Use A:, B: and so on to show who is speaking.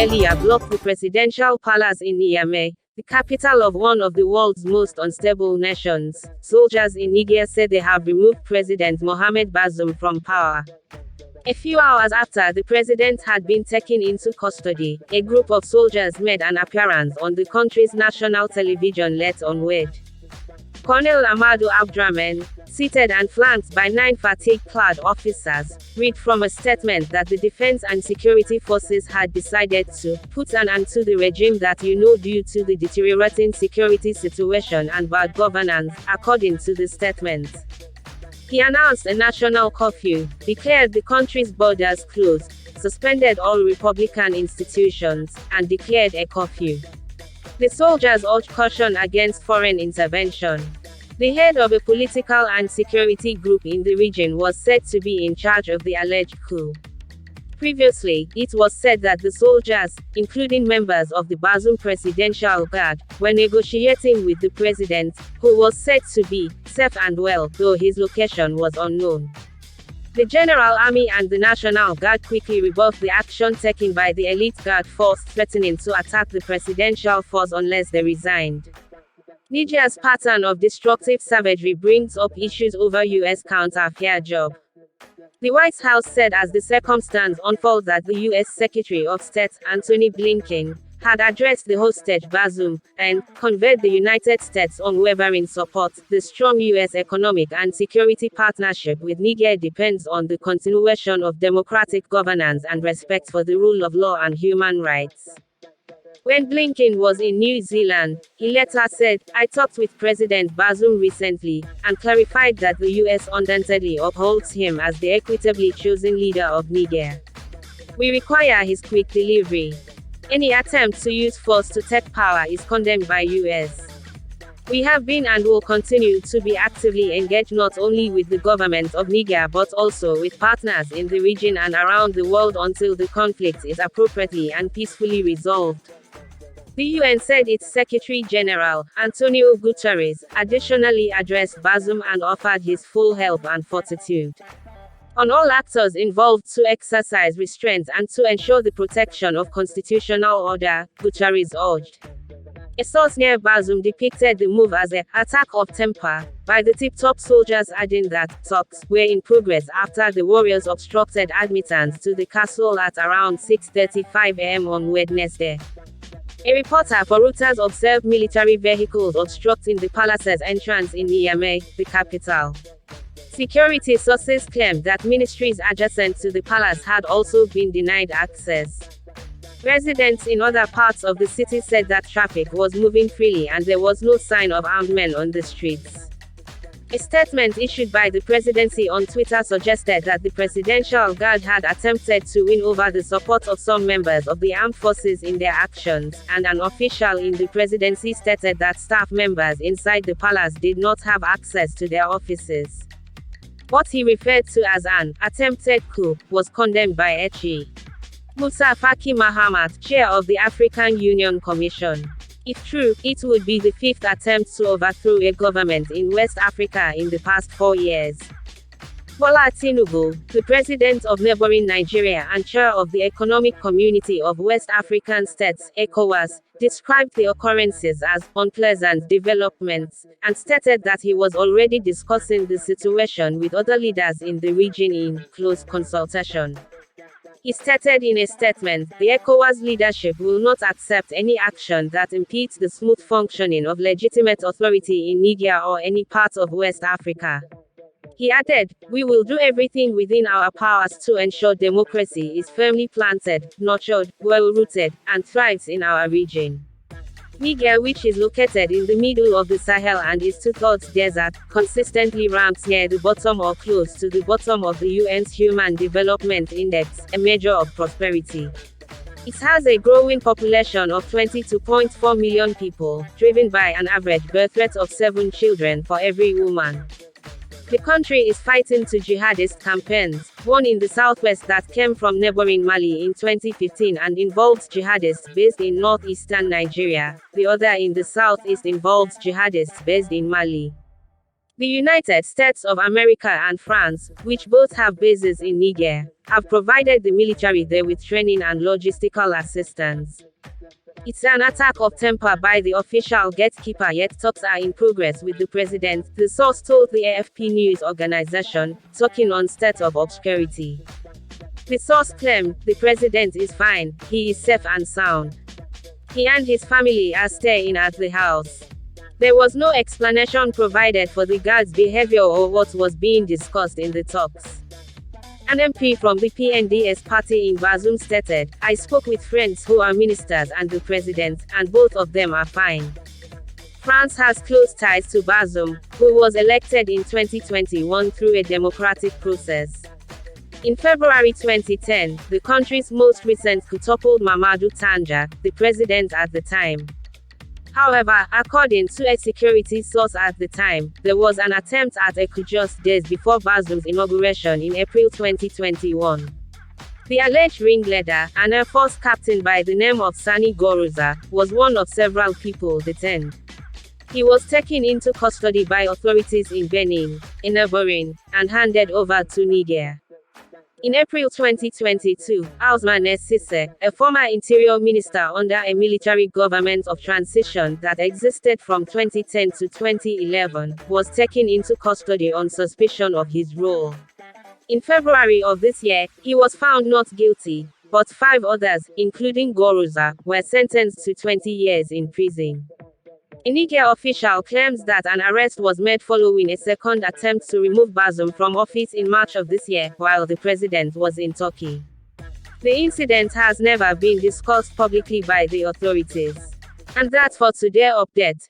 A: earlier blocked the presidential palace in Niamey, the capital of one of the world's most unstable nations. Soldiers in Niger said they have removed President Mohamed Bazoum from power. A few hours after the president had been taken into custody, a group of soldiers made an appearance on the country's national television late on Wednesday. Colonel Amadou Abdrahman, seated and flanked by 9 fatigue-clad officers, read from a statement that the defense and security forces had decided to put an end to the regime that due to the deteriorating security situation and bad governance, according to the statement. He announced a national curfew, declared the country's borders closed, suspended all Republican institutions, and declared a curfew. The soldiers urged caution against foreign intervention. The head of a political and security group in the region was said to be in charge of the alleged coup. Previously, it was said that the soldiers, including members of the Bazoum Presidential Guard, were negotiating with the president, who was said to be safe and well, though his location was unknown. The General Army and the National Guard quickly rebuffed the action taken by the elite guard force, threatening to attack the presidential force unless they resigned. Niger's pattern of destructive savagery brings up issues over U.S. counterfeit job. The White House said as the circumstance unfolds that the U.S. Secretary of State, Antony Blinken, had addressed the hostage Bazoum, and conveyed the United States' unwavering support. The strong U.S. economic and security partnership with Niger depends on the continuation of democratic governance and respect for the rule of law and human rights. When Blinken was in New Zealand, he later said, "I talked with President Bazoum recently, and clarified that the U.S. undoubtedly upholds him as the equitably chosen leader of Niger. We require his quick delivery. Any attempt to use force to take power is condemned by U.S. We have been and will continue to be actively engaged not only with the government of Niger but also with partners in the region and around the world until the conflict is appropriately and peacefully resolved." The UN said its Secretary-General, Antonio Guterres, additionally addressed Bazoum and offered his full help and fortitude. On all actors involved to exercise restraint and to ensure the protection of constitutional order, Guterres urged. A source near Bazoum depicted the move as an attack of temper by the tip-top soldiers, adding that talks were in progress after the warriors obstructed admittance to the castle at around 6:35 a.m. on Wednesday. A reporter for Reuters observed military vehicles obstructing the palace's entrance in Niamey, the capital. Security sources claimed that ministries adjacent to the palace had also been denied access. Residents in other parts of the city said that traffic was moving freely and there was no sign of armed men on the streets. A statement issued by the presidency on Twitter suggested that the Presidential Guard had attempted to win over the support of some members of the armed forces in their actions, and an official in the presidency stated that staff members inside the palace did not have access to their offices. What he referred to as an attempted coup was condemned by Echi Musa Faki Mahamat, chair of the African Union Commission. If true, it would be the 5th attempt to overthrow a government in West Africa in the past 4 years. Bola Tinubu, the president of neighboring Nigeria and chair of the Economic Community of West African States, ECOWAS, described the occurrences as unpleasant developments, and stated that he was already discussing the situation with other leaders in the region in close consultation. He stated in a statement, the ECOWAS leadership will not accept any action that impedes the smooth functioning of legitimate authority in Niger or any part of West Africa. He added, "We will do everything within our powers to ensure democracy is firmly planted, nurtured, well-rooted, and thrives in our region." Niger, which is located in the middle of the Sahel and is two-thirds desert, consistently ranks near the bottom or close to the bottom of the UN's Human Development Index, a measure of prosperity. It has a growing population of 22.4 million people, driven by an average birth rate of 7 children for every woman. The country is fighting two jihadist campaigns, one in the southwest that came from neighboring Mali in 2015 and involves jihadists based in northeastern Nigeria, the other in the southeast involves jihadists based in Mali. The United States of America and France, which both have bases in Niger, have provided the military there with training and logistical assistance. It's an attack of temper by the official gatekeeper, yet talks are in progress with the president, the source told the AFP news organization, talking on state of obscurity. The source claimed, the president is fine, he is safe and sound. He and his family are staying at the house. There was no explanation provided for the guards' behavior or what was being discussed in the talks. An MP from the PNDS party in Bazoum stated, I spoke with friends who are ministers and the president, and both of them are fine. France has close ties to Bazoum, who was elected in 2021 through a democratic process. In February 2010, the country's most recent coup toppled Mamadou Tanja, the president at the time. However, according to a security source at the time, there was an attempt at a coup just days before Bazoum's inauguration in April 2021. The alleged ringleader, an Air Force captain by the name of Sani Gourouza, was one of several people detained. He was taken into custody by authorities in Benin, in Ivoire, and handed over to Niger. In April 2022, Ousmane Cisse, a former interior minister under a military government of transition that existed from 2010 to 2011, was taken into custody on suspicion of his role. In February of this year, he was found not guilty, but 5 others, including Gourouza, were sentenced to 20 years in prison. A Niger official claims that an arrest was made following a second attempt to remove Bazoum from office in March of this year, while the president was in Turkey. The incident has never been discussed publicly by the authorities. And that's for today's update.